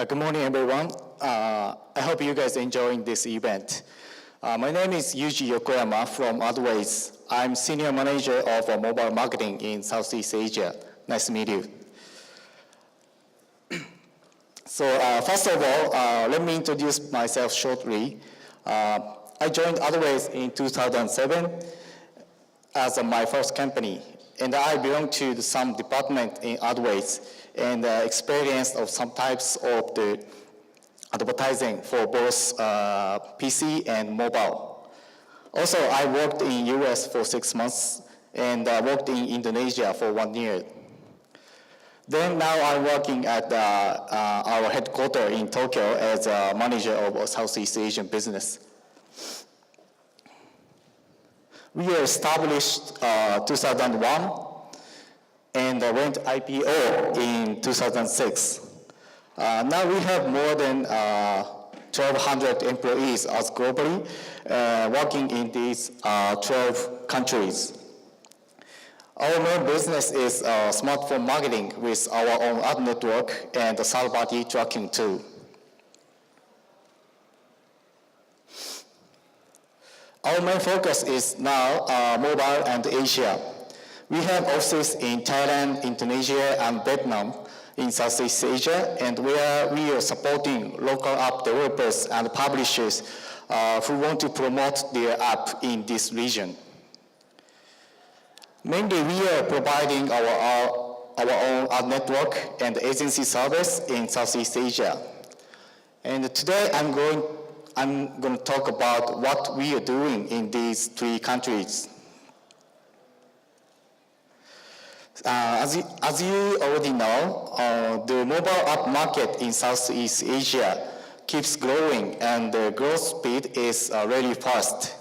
Good morning, everyone. I hope you guys are enjoying this event. My name is Yuji Yokoyama from Adways. I'm Senior Manager of Mobile Marketing in Southeast Asia. Nice to meet you. So first of all, let me introduce myself shortly. I joined Adways in 2007 as my first company, and I belong to some department in Adways and experienced of some types of the advertising for both PC and mobile. Also, I worked in US for 6 months and worked in Indonesia for 1 year. Then now I'm working at our headquarters in Tokyo as a manager of Southeast Asian business. We were established 2001 and went IPO in 2006. Now we have more than 1,200 employees as globally, working in these 12 countries. Our main business is smartphone marketing with our own ad network and the third-party tracking tool. Our main focus is now mobile and Asia. We have offices in Thailand, Indonesia, and Vietnam in Southeast Asia, and we are supporting local app developers and publishers who want to promote their app in this region. Mainly, we are providing our own ad network and agency service in Southeast Asia. And today, I'm going to talk about what we are doing in these 3 countries. As you already know, the mobile app market in Southeast Asia keeps growing, and the growth speed is really fast.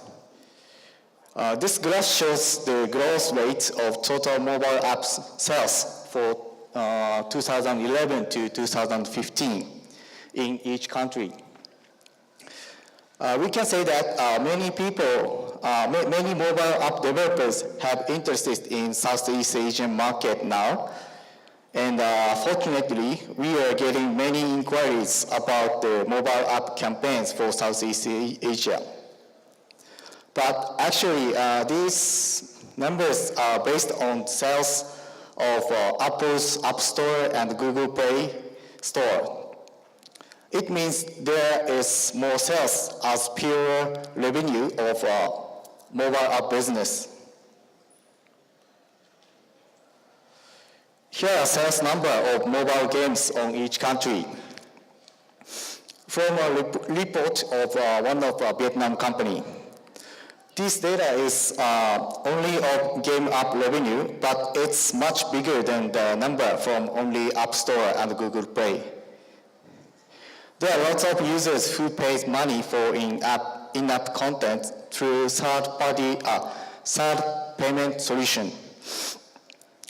This graph shows the growth rate of total mobile apps sales for 2011 to 2015 in each country. We can say that many mobile app developers have interested in Southeast Asian market now, and fortunately, we are getting many inquiries about the mobile app campaigns for Southeast Asia. But actually, these numbers are based on sales of Apple's App Store and Google Play Store. It means there is more sales as pure revenue of mobile app business. Here are sales number of mobile games on each country. From a report of one of Vietnam company. This data is only of game app revenue, but it's much bigger than the number from only App Store and Google Play. There are lots of users who pay money for in-app content through third payment solution.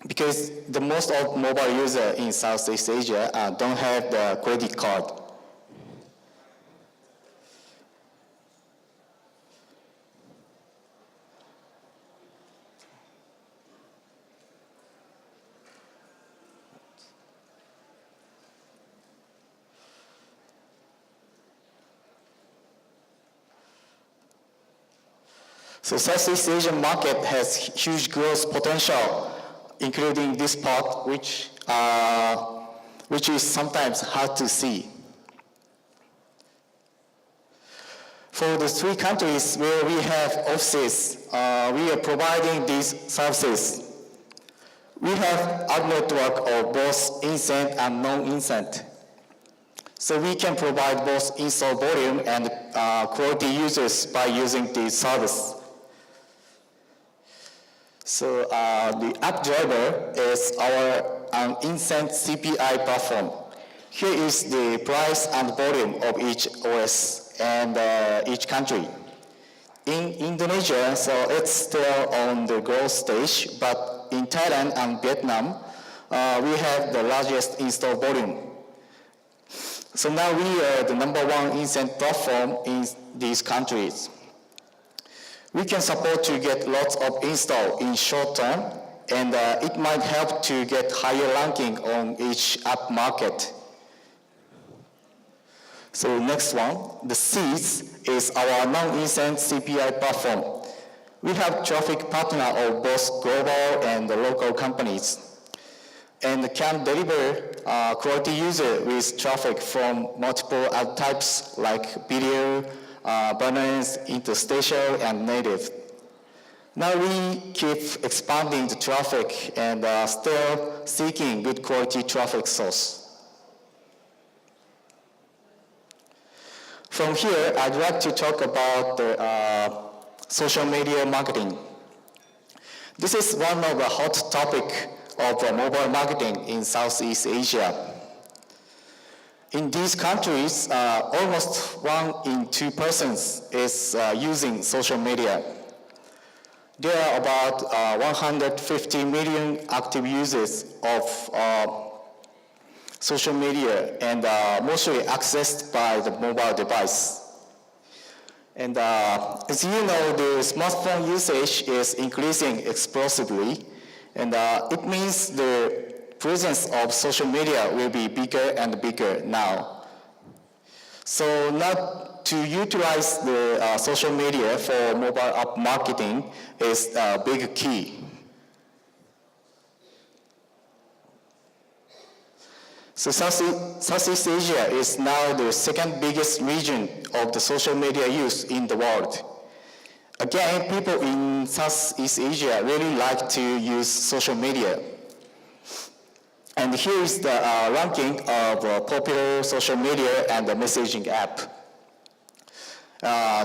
Because the most of mobile users in Southeast Asia don't have the credit card. So Southeast Asian market has huge growth potential, including this part, which is sometimes hard to see. For the 3 countries where we have offices, we are providing these services. We have ad network of both instant and non-instant. So we can provide both install volume and quality users by using this service. So the app driver is our instant CPI platform. Here is the price and volume of each OS and each country. In Indonesia, so it's still on the growth stage, but in Thailand and Vietnam, we have the largest install volume. So now we are the #1 instant platform in these countries. We can support to get lots of install in short term, and it might help to get higher ranking on each app market. So next one, the Seeds is our non-instant CPI platform. We have traffic partner of both global and local companies, and can deliver quality user with traffic from multiple ad types like video, banners, interstitial, and native. Now we keep expanding the traffic and still seeking good quality traffic source. From here, I'd like to talk about the social media marketing. This is one of the hot topic of mobile marketing in Southeast Asia. In these countries, almost 1 in 2 persons is using social media. There are about 150 million active users of social media and mostly accessed by the mobile device. And as you know, the smartphone usage is increasing explosively, and it means the presence of social media will be bigger and bigger now. So now to utilize the social media for mobile app marketing is a big key. So Southeast Asia is now the second biggest region of the social media use in the world. Again, people in Southeast Asia really like to use social media. And here is the ranking of popular social media and the messaging app.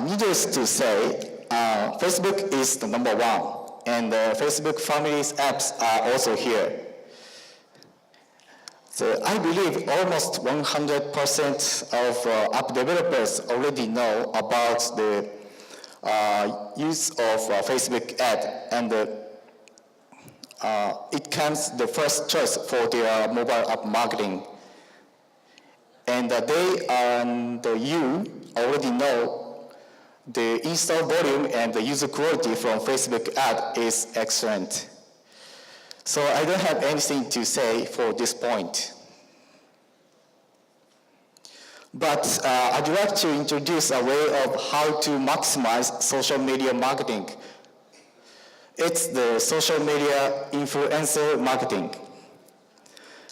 Needless to say, Facebook is the number 1, and Facebook Family's apps are also here. So I believe almost 100% of app developers already know about the use of Facebook ad, and it comes the first choice for their mobile app marketing. And they and you already know the install volume and the user quality from Facebook ad is excellent. So I don't have anything to say for this point. But I'd like to introduce a way of how to maximize social media marketing. It's the social media influencer marketing.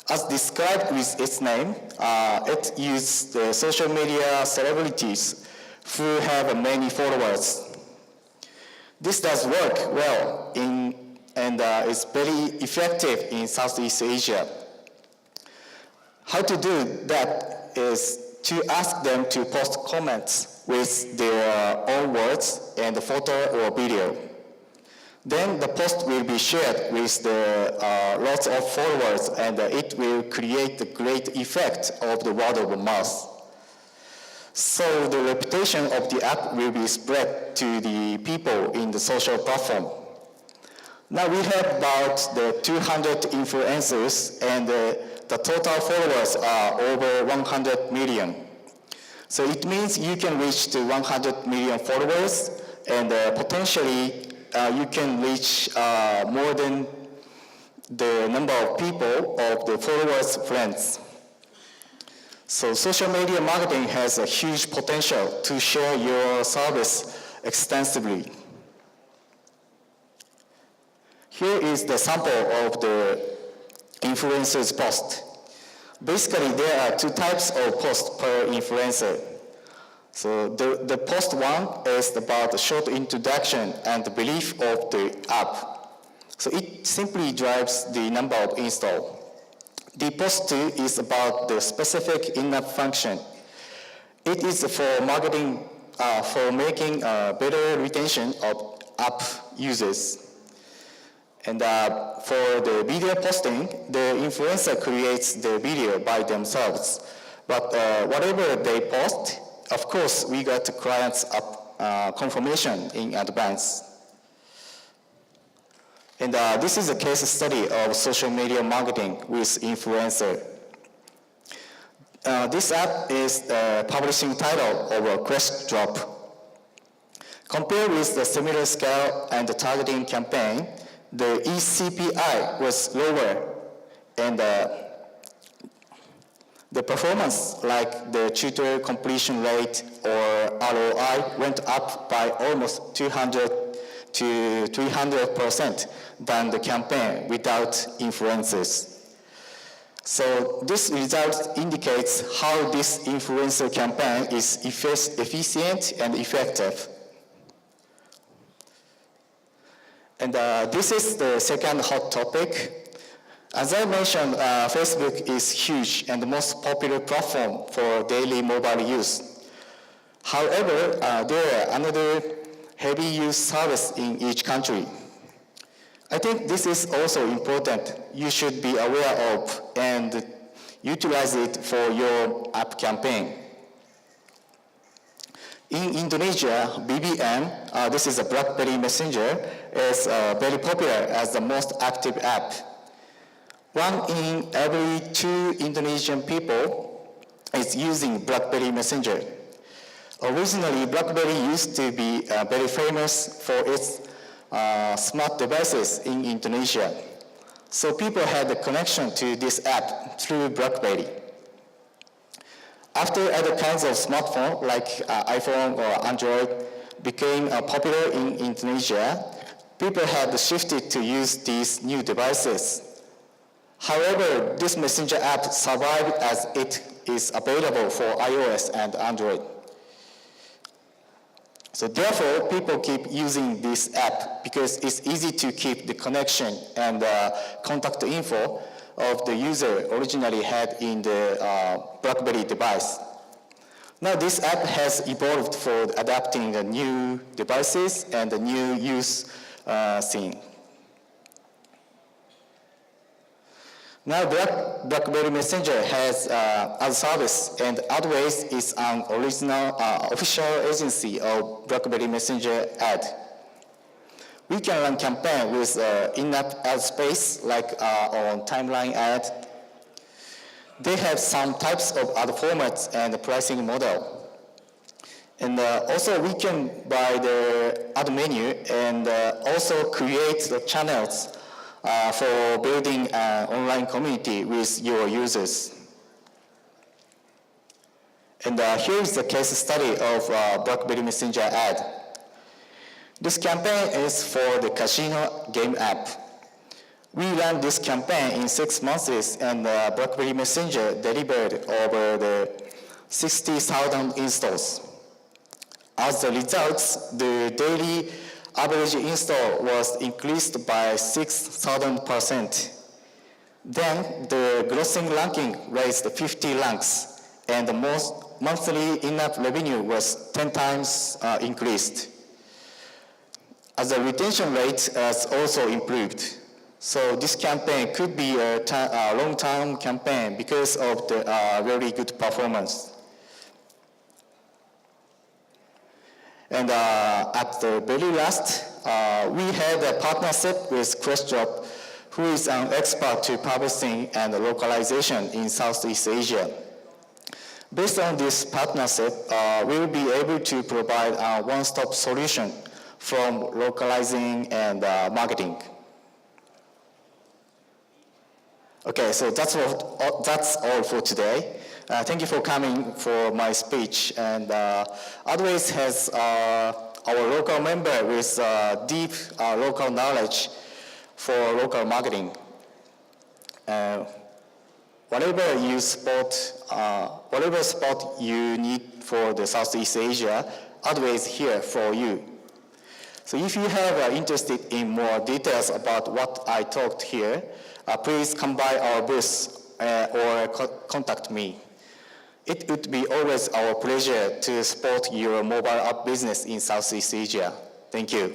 As described with its name, it uses the social media celebrities who have many followers. This does work well and is very effective in Southeast Asia. How to do that is to ask them to post comments with their own words and a photo or video. Then the post will be shared with the lots of followers, and it will create a great effect of the word of mouth. So the reputation of the app will be spread to the people in the social platform. Now we have about the 200 influencers, and the total followers are over 100 million. So it means you can reach to 100 million followers, and potentially you can reach more than the number of people of the followers' friends. So social media marketing has a huge potential to share your service extensively. Here is the sample of the influencer's post. Basically, there are 2 types of posts per influencer. So the post 1 is about a short introduction and the belief of the app. So it simply drives the number of install. The post 2 is about the specific in-app function. It is for marketing, for making better retention of app users. And for the video posting, the influencer creates the video by themselves. But whatever they post, of course, we got the client's confirmation in advance. And this is a case study of social media marketing with influencer. This app is the publishing title of a Quest Drop. Compared with the similar scale and the targeting campaign, the eCPI was lower, and The performance, like the tutor completion rate or ROI, went up by almost 200 to 300% than the campaign without influencers. So this result indicates how this influencer campaign is efficient and effective. And this is the second hot topic. As I mentioned, Facebook is huge and the most popular platform for daily mobile use. However, there are another heavy use service in each country. I think this is also important. You should be aware of and utilize it for your app campaign. In Indonesia, BBM, this is a BlackBerry Messenger, is very popular as the most active app. 1 in every 2 Indonesian people is using BlackBerry Messenger. Originally, BlackBerry used to be very famous for its smart devices in Indonesia. So people had a connection to this app through BlackBerry. After other kinds of smartphone like iPhone or Android became popular in Indonesia, people had shifted to use these new devices. However, this messenger app survived as it is available for iOS and Android. So therefore, people keep using this app because it's easy to keep the connection and contact info of the user originally had in the BlackBerry device. Now this app has evolved for adapting the new devices and the new use scene. Now BlackBerry Messenger has a service, and Adways is an original official agency of BlackBerry Messenger ad. We can run campaign with in-app ad space like on timeline ad. They have some types of ad formats and pricing model. And also we can buy the ad menu and also create the channels for building an online community with your users. And here is the case study of BlackBerry Messenger ad. This campaign is for the casino game app. We ran this campaign in 6 months, and BlackBerry Messenger delivered over the 60,000 installs. As a result, the daily average install was increased by 6,000%. Then the grossing ranking raised 50 ranks, and the monthly in-app revenue was 10 times increased. As the retention rate has also improved. So this campaign could be a long-term campaign because of the very good performance. And at the very last, we had a partnership with QuestDrop, who is an expert to publishing and localization in Southeast Asia. Based on this partnership, we will be able to provide a one-stop solution from localizing and marketing. Okay, so that's all for today. Thank you for coming for my speech. And Adways has our local member with deep local knowledge for local marketing. Whatever spot you need for the Southeast Asia, Adways here for you. So if you have interested in more details about what I talked here, please come by our booth or contact me. It would be always our pleasure to support your mobile app business in Southeast Asia. Thank you.